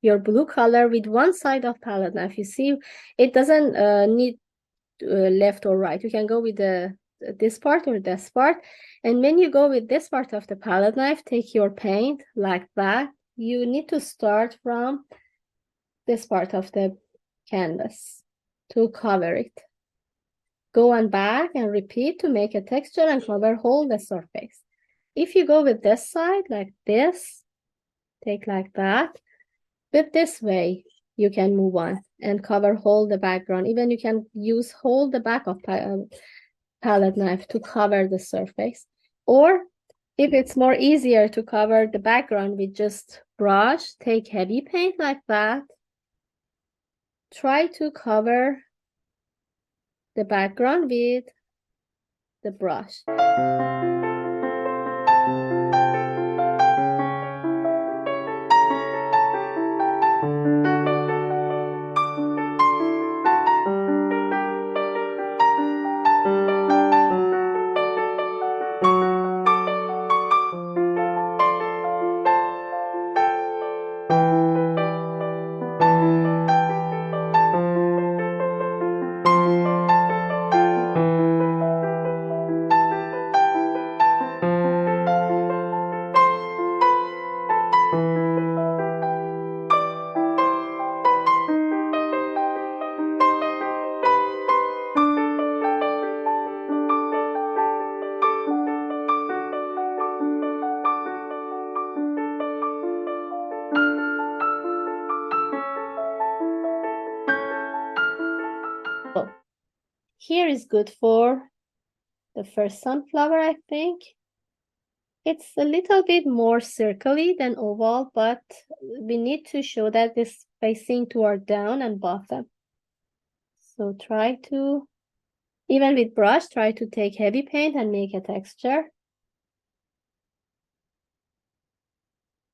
your blue color with one side of palette knife. You see, it doesn't need left or right. You can go with this part or this part. And when you go with this part of the palette knife, take your paint like that. You need to start from this part of the canvas to cover it. Go on back and repeat to make a texture and cover whole the surface. If you go with this side like this, take like that, with this way, you can move on and cover whole the background. Even you can use whole the back of palette knife to cover the surface. Or if it's more easier to cover the background with just brush, take heavy paint like that. Try to cover the background with the brush. Here is good for the first sunflower, I think. It's a little bit more circly than oval, but we need to show that it's facing toward down and bottom. So try to, even with brush, try to take heavy paint and make a texture.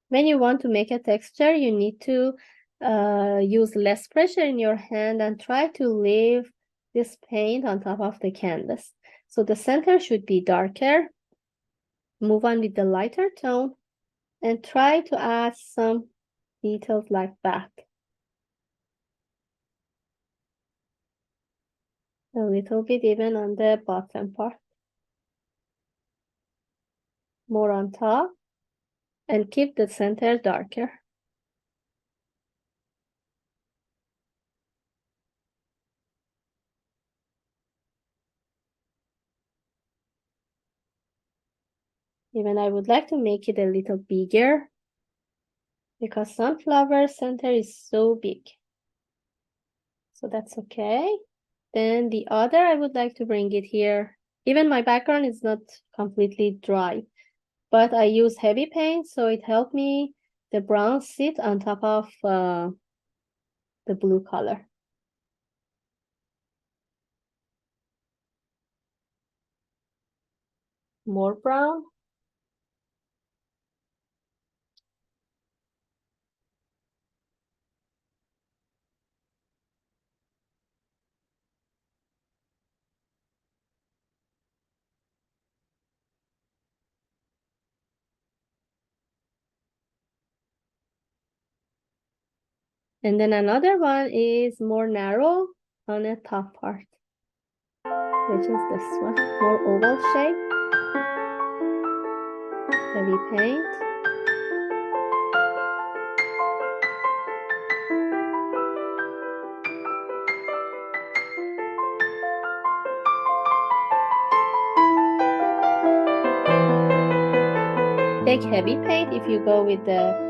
When you want to make a texture, you need to use less pressure in your hand and try to leave this paint on top of the canvas. So the center should be darker. Move on with the lighter tone and try to add some details like that. A little bit even on the bottom part. More on top and keep the center darker. Even I would like to make it a little bigger because sunflower center is so big. So that's okay. Then the other, I would like to bring it here. Even my background is not completely dry, but I use heavy paint, so it helped me, the brown sit on top of the blue color. More brown. And then another one is more narrow on the top part, which is this one, more oval shape. Heavy paint. Take heavy paint if you go with the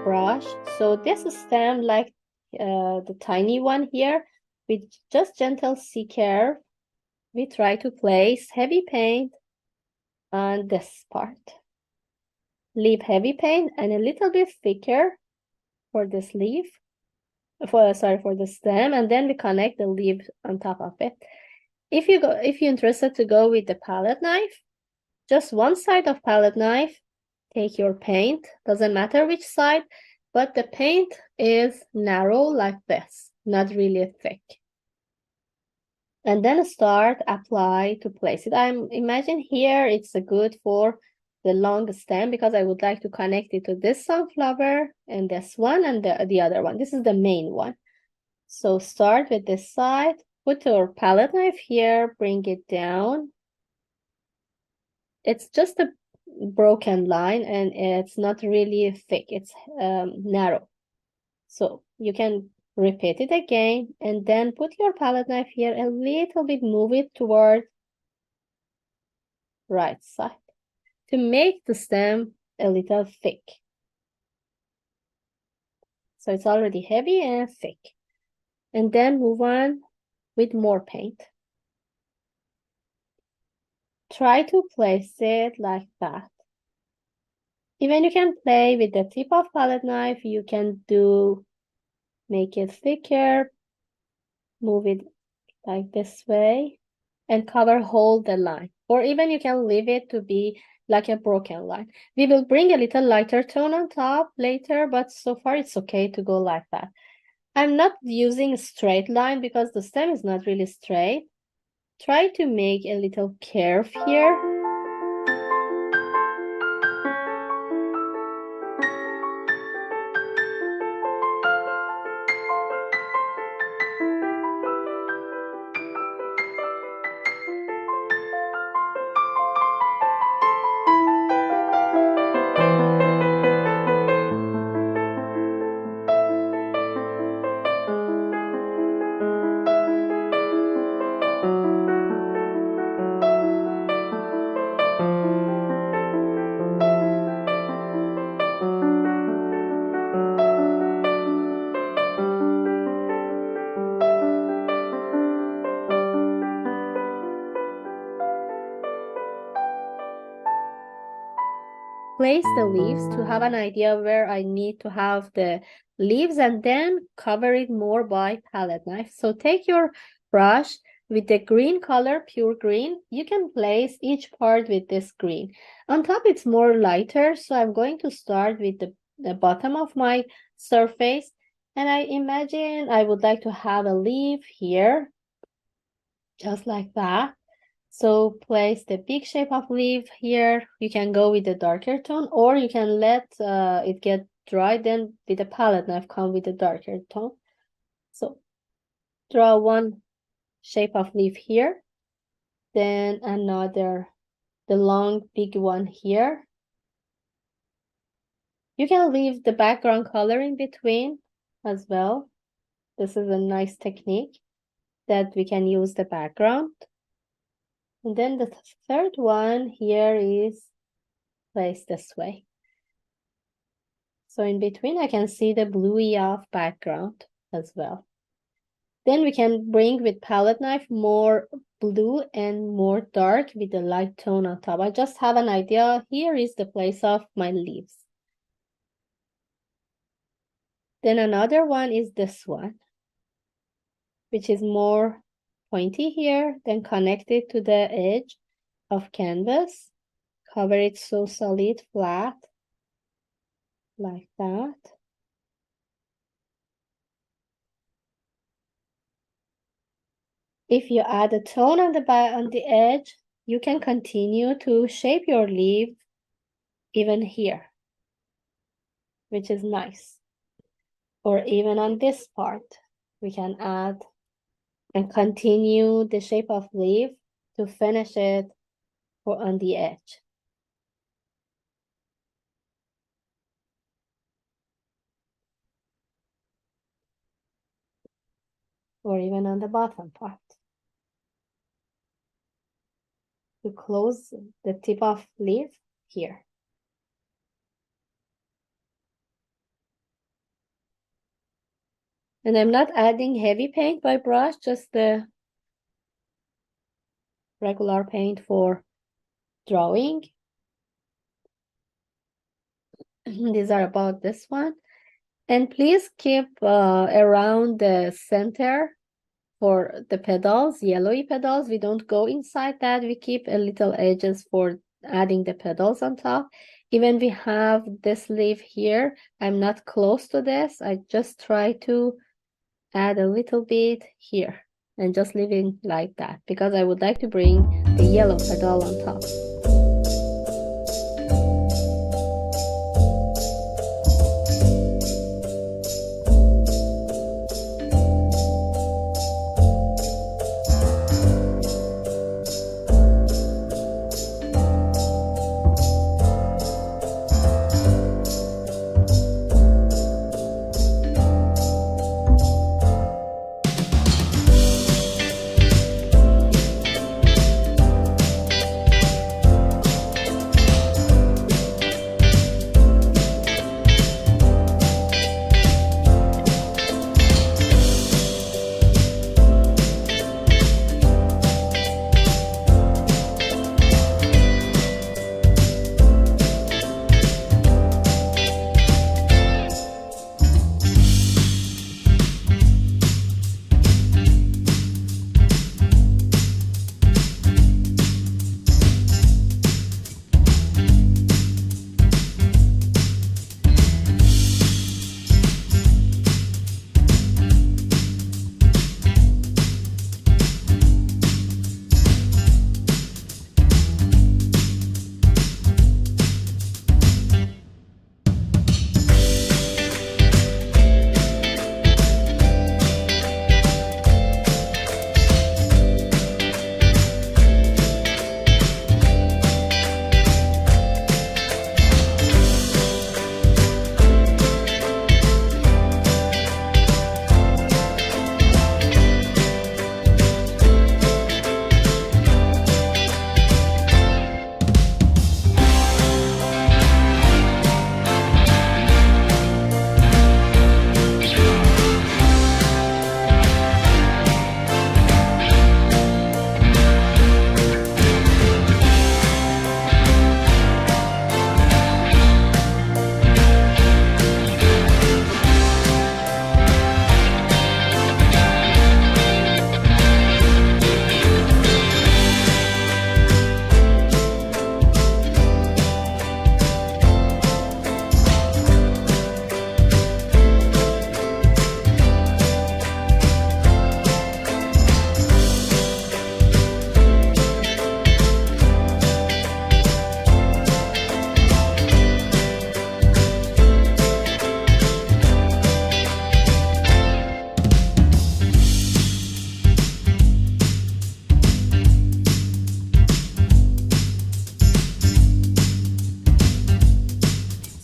brush. So this stem, like the tiny one here, with just gentle C curve, we try to place heavy paint on this part. Leave heavy paint and a little bit thicker for this leaf, for the stem, and then we connect the leaf on top of it. If you're interested to go with the palette knife, just one side of palette knife, take your paint, doesn't matter which side, but the paint is narrow like this, not really thick. And then start apply to place it. I'm imagine here it's good for the long stem because I would like to connect it to this sunflower and this one and the other one. This is the main one. So start with this side, put your palette knife here, bring it down. It's just a broken line and it's not really thick, it's narrow. So you can repeat it again and then put your palette knife here a little bit, move it toward right side to make the stem a little thick. So it's already heavy and thick. And then move on with more paint. Try to place it like that. Even you can play with the tip of palette knife, you can make it thicker, move it like this way, and hold the line. Or even you can leave it to be like a broken line. We will bring a little lighter tone on top later, but so far it's okay to go like that. I'm not using a straight line because the stem is not really straight. Try to make a little curve here. Place the leaves to have an idea where I need to have the leaves and then cover it more by palette knife. So take your brush with the green color, pure green. You can place each part with this green. On top it's more lighter, so I'm going to start with the bottom of my surface. And I imagine I would like to have a leaf here, just like that. So place the big shape of leaf here. You can go with the darker tone or you can let it get dry, then with the palette knife come with the darker tone. So draw one shape of leaf here, then another, the long big one here. You can leave the background color in between as well. This is a nice technique that we can use the background. And then the third one here is placed this way. So in between, I can see the bluey off background as well. Then we can bring with palette knife more blue and more dark with the light tone on top. I just have an idea. Here is the place of my leaves. Then another one is this one, which is more pointy here, then connect it to the edge of canvas, cover it so solid, flat, like that. If you add a tone on the edge, you can continue to shape your leaf even here, which is nice. Or even on this part, we can add and continue the shape of leaf to finish it on the edge. Or even on the bottom part. To close the tip of leaf here. And I'm not adding heavy paint by brush, just the regular paint for drawing. These are about this one. And please keep around the center for the petals, yellowy petals. We don't go inside that. We keep a little edges for adding the petals on top. Even we have this leaf here, I'm not close to this. I just try to add a little bit here and just leave it like that because I would like to bring the yellow petal on top.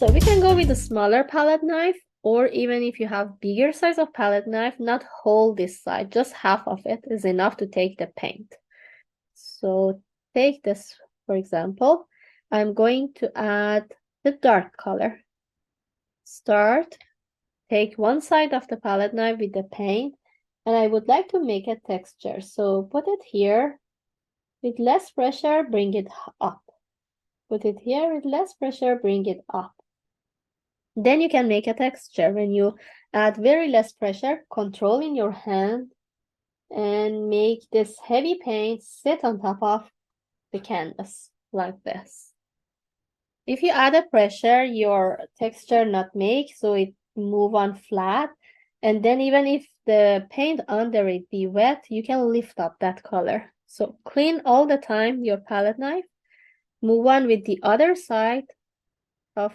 So we can go with a smaller palette knife, or even if you have bigger size of palette knife, not whole this side, just half of it is enough to take the paint. So take this, for example, I'm going to add the dark color. Start, take one side of the palette knife with the paint, and I would like to make a texture. So put it here, with less pressure, bring it up. Put it here, with less pressure, bring it up. Then you can make a texture. When you add very less pressure, control in your hand and make this heavy paint sit on top of the canvas like this. If you add a pressure, your texture not make, so it move on flat. And then even if the paint under it be wet, you can lift up that color. So clean all the time your palette knife. Move on with the other side of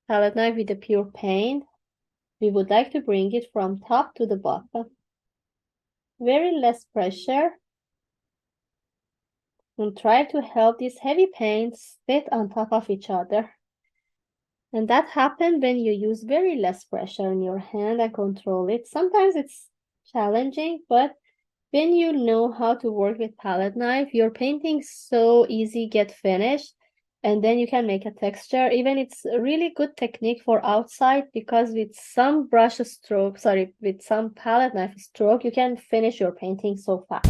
palette knife with the pure paint. We would like to bring it from top to the bottom. Very less pressure. And try to help these heavy paints sit on top of each other. And that happens when you use very less pressure in your hand and control it. Sometimes it's challenging, but when you know how to work with palette knife, your painting so easy get finished. And then you can make a texture. Even it's a really good technique for outside, because with some brush stroke, with some palette knife stroke, you can finish your painting so fast.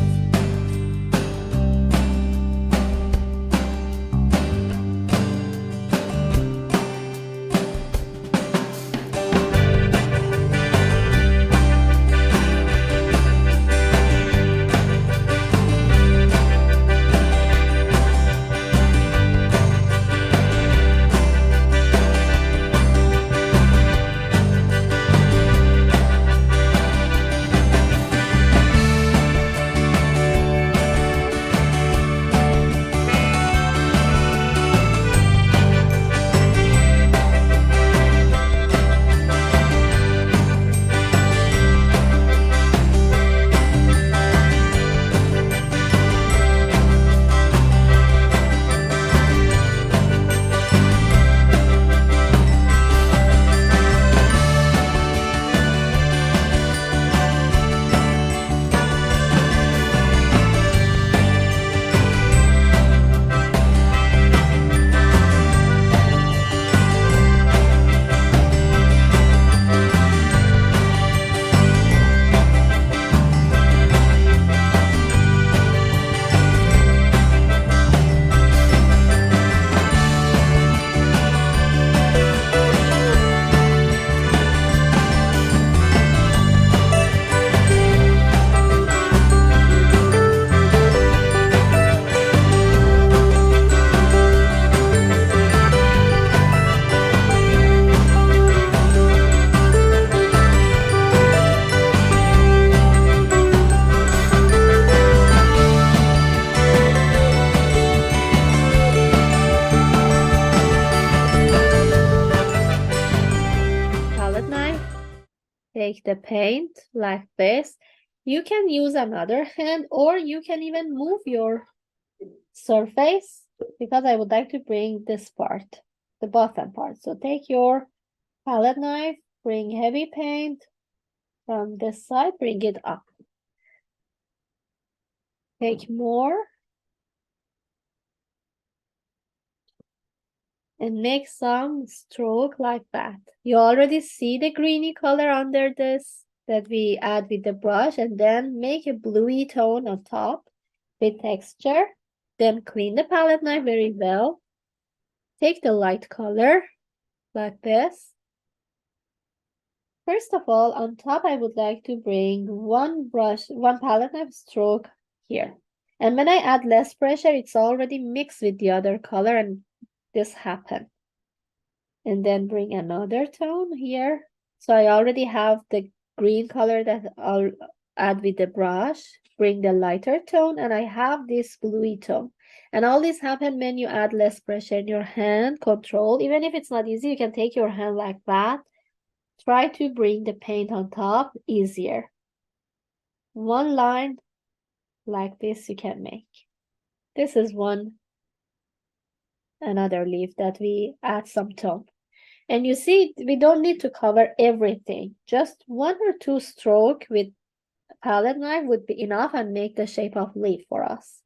Take the paint like this. You can use another hand, or you can even move your surface, because I would like to bring this part, the bottom part. So take your palette knife, bring heavy paint from this side, bring it up. Take more and make some stroke like that. You already see the greeny color under this that we add with the brush, and then make a bluey tone on top with texture. Then clean the palette knife very well. Take the light color like this. First of all, on top, I would like to bring one palette knife stroke here. And when I add less pressure, it's already mixed with the other color, and this happen. And then bring another tone here. So I already have the green color that I'll add with the brush. Bring the lighter tone, and I have this bluey tone. And all this happen when you add less pressure in your hand, control. Even if it's not easy, you can take your hand like that. Try to bring the paint on top easier. One line like this you can make. This is another leaf that we add some tone. And you see, we don't need to cover everything. Just 1 or 2 strokes with a palette knife would be enough and make the shape of leaf for us.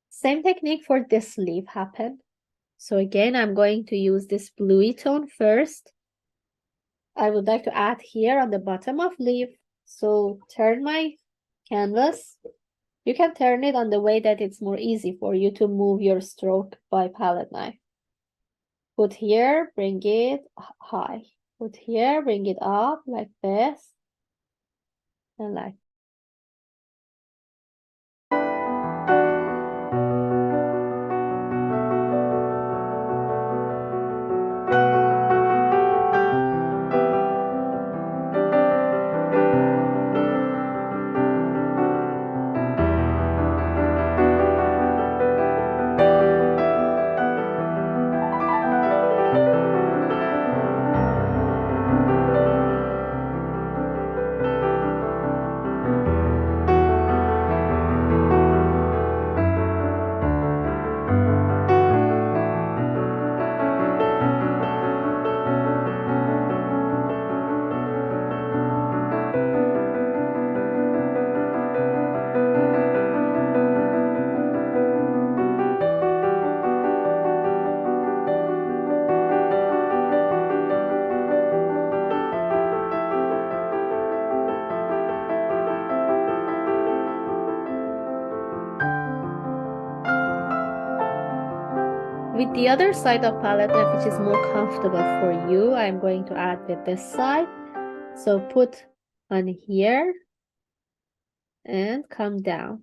Same technique for this leaf happen. So again, I'm going to use this bluey tone first. I would like to add here on the bottom of leaf. So turn my canvas. You can turn it on the way that it's more easy for you to move your stroke by palette knife. Put here, bring it high. Put here, bring it up like this. And like. With the other side of palette knife, which is more comfortable for you, I'm going to add with this side. So put on here and come down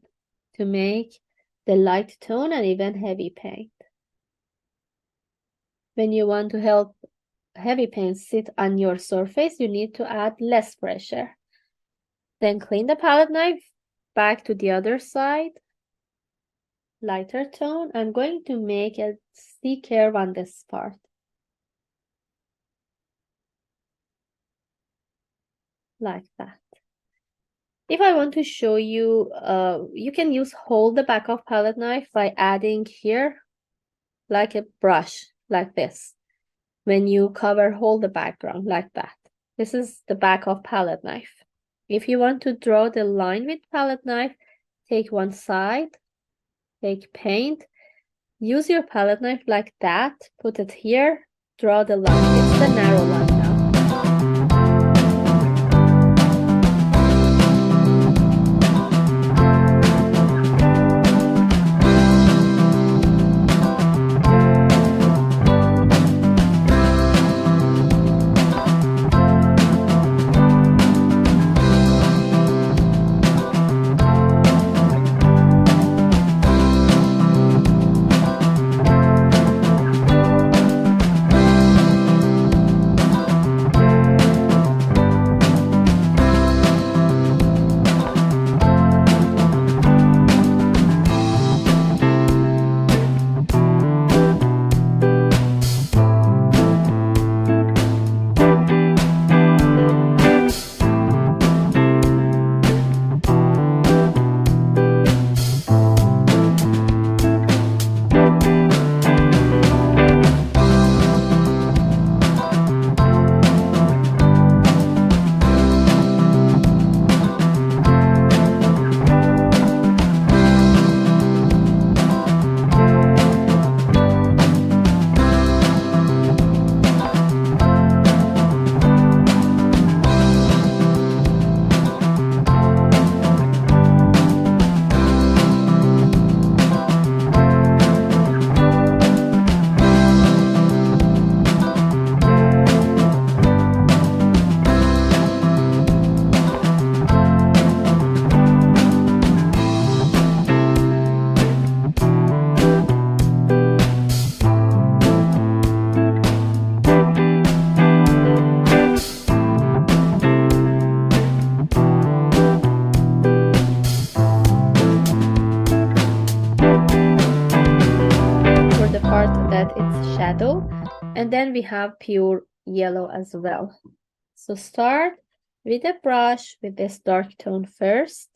to make the light tone and even heavy paint. When you want to help heavy paint sit on your surface, you need to add less pressure. Then clean the palette knife back to the other side. Lighter tone. I'm going to make a C curve on this part. Like that. If I want to show you, you can hold the back of palette knife by adding here like a brush, like this. When you cover, hold the background like that. This is the back of palette knife. If you want to draw the line with palette knife, take one side, take paint, use your palette knife like that, put it here, draw the line. It's the narrow line now. And then we have pure yellow as well. So start with a brush with this dark tone first.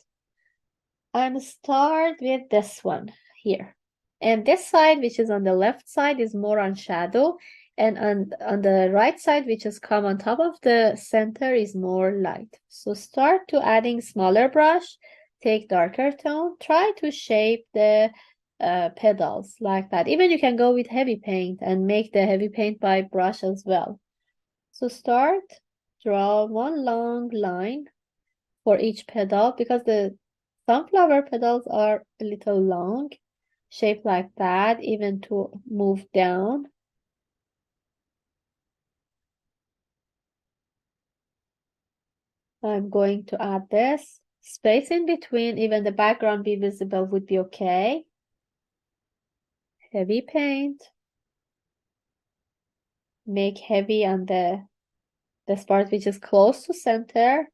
And start with this one here. And this side, which is on the left side, is more on shadow. And on the right side, which is come on top of the center, is more light. So start to adding smaller brush, take darker tone, try to shape the petals like that. Even you can go with heavy paint and make the heavy paint by brush as well. So start, draw one long line for each petal because the sunflower petals are a little long, shaped like that, even to move down. I'm going to add this. Space in between, even the background be visible would be okay. Heavy paint. Make heavy on the part which is close to center,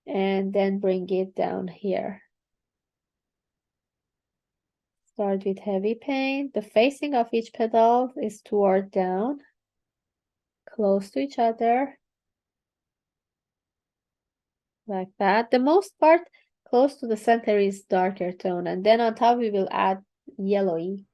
and then bring it down here. Start with heavy paint. The facing of each petal is toward down, close to each other. Like that. The most part close to the center is darker tone, and then on top we will add yellowy.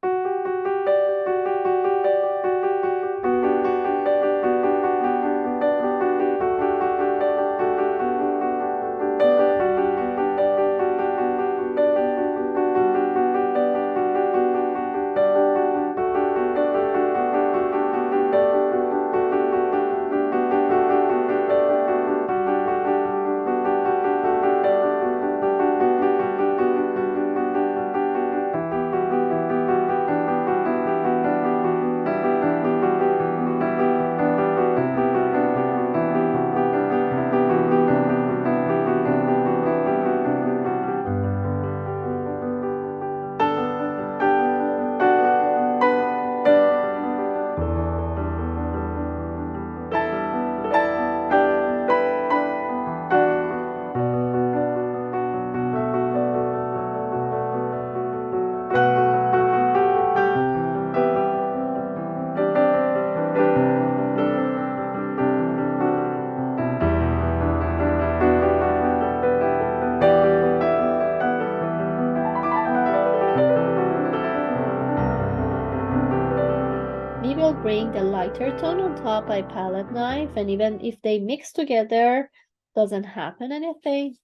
We will bring the lighter tone on top by palette knife, and even if they mix together, doesn't happen anything.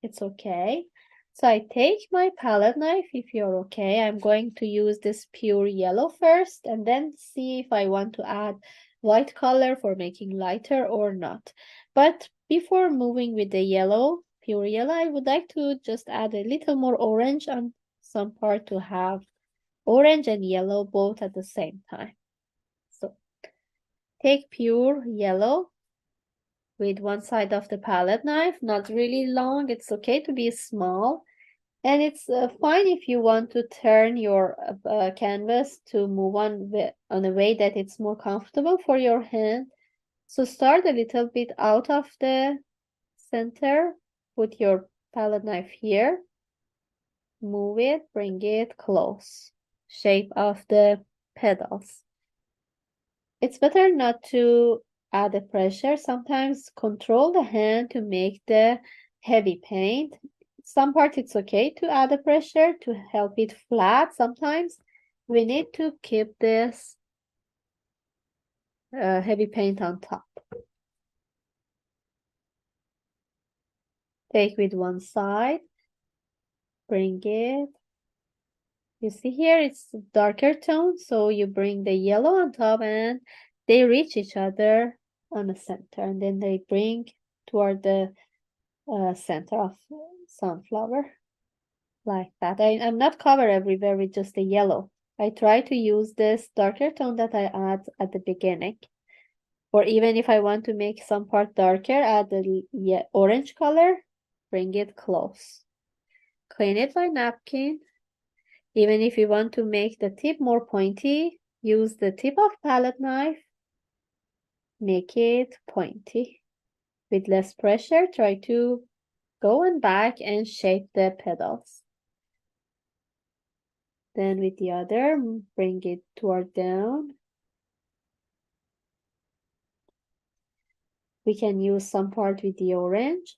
It's okay. So I take my palette knife, if you're okay. I'm going to use this pure yellow first, and then see if I want to add white color for making lighter or not. But before moving with the yellow, pure yellow, I would like to just add a little more orange on some part to have orange and yellow both at the same time. So take pure yellow with one side of the palette knife, not really long. It's okay to be small. And it's fine if you want to turn your canvas to move on a way that it's more comfortable for your hand. So start a little bit out of the center. Put your palette knife here. Move it, bring it close. Shape of the petals. It's better not to add the pressure. Sometimes control the hand to make the heavy paint. Some part it's okay to add the pressure to help it flat. Sometimes we need to keep this heavy paint on top. Take with one side, bring it. You see here it's darker tone, so you bring the yellow on top and they reach each other on the center, and then they bring toward the center of sunflower like that. I'm not cover everywhere with just the yellow. I try to use this darker tone that I add at the beginning. Or even if I want to make some part darker, add the orange color, bring it close. Clean it by napkin. Even if you want to make the tip more pointy, use the tip of palette knife. Make it pointy. With less pressure, try to go and back and shape the petals. Then with the other, bring it toward down. We can use some part with the orange.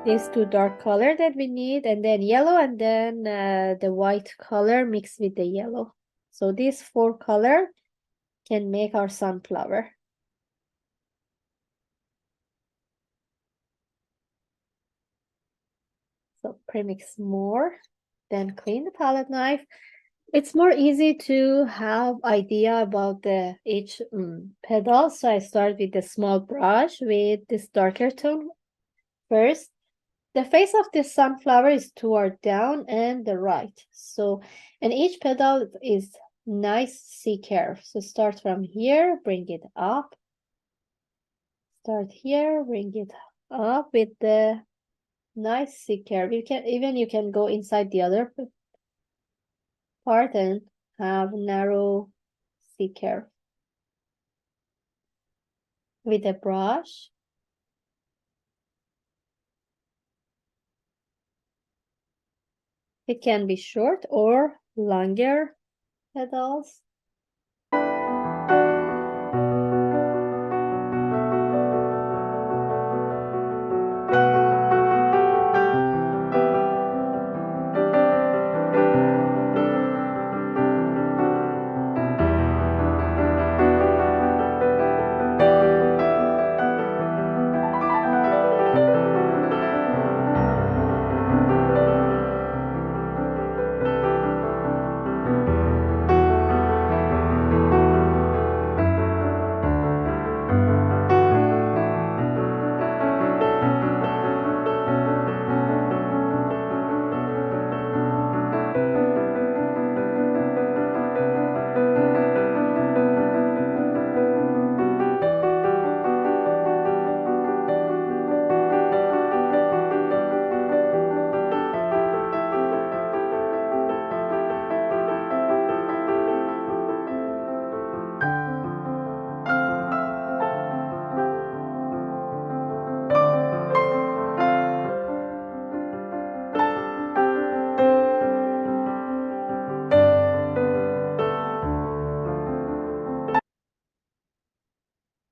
these two dark color that we need, and then yellow, and then the white color mixed with the yellow. So these four color can make our sunflower. So premix more, then clean the palette knife. It's more easy to have idea about the each petal. So I start with the small brush with this darker tone first. The face of this sunflower is toward down and the right. So, and each petal is nice C curve. So start from here, bring it up. Start here, bring it up with the nice C curve. You can go inside the other part and have narrow C curve. With a brush. It can be short or longer petals.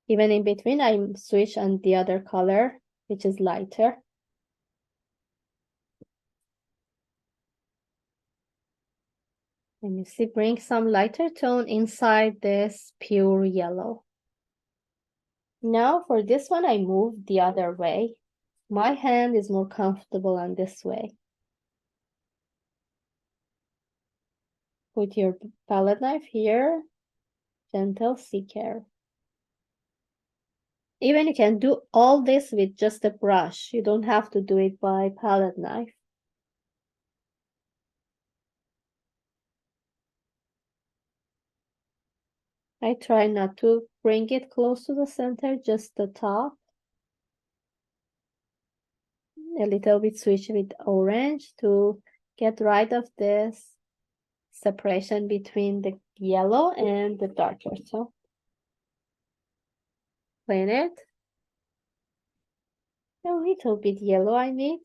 Even in between, I switch on the other color, which is lighter. And you see, bring some lighter tone inside this pure yellow. Now for this one, I move the other way. My hand is more comfortable on this way. Put your palette knife here, gentle C curve. Even you can do all this with just a brush. You don't have to do it by palette knife. I try not to bring it close to the center, just the top. A little bit switch with orange to get rid of this separation between the yellow and the darker tone. Clean it. A little bit yellow I need.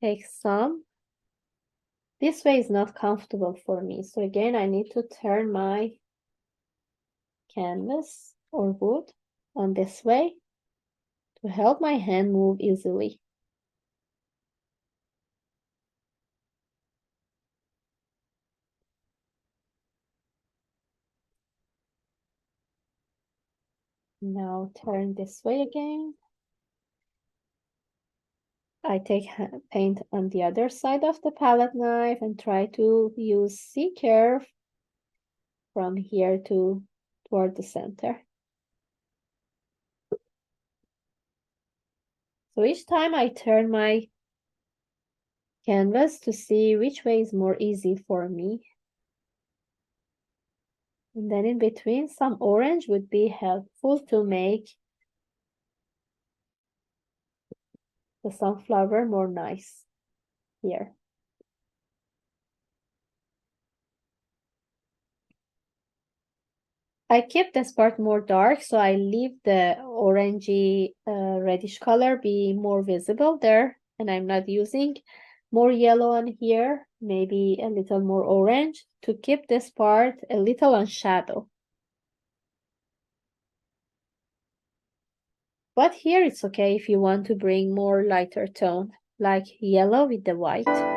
Take some. This way is not comfortable for me. So again, I need to turn my canvas or wood on this way to help my hand move easily. Now turn this way again. I take paint on the other side of the palette knife and try to use C curve from here to toward the center. So each time I turn my canvas to see which way is more easy for me. And then in between, some orange would be helpful to make the sunflower more nice here. I keep this part more dark, so I leave the orangey reddish color be more visible there, and I'm not using more yellow on here, maybe a little more orange to keep this part a little on shadow. But here it's okay if you want to bring more lighter tone, like yellow with the white.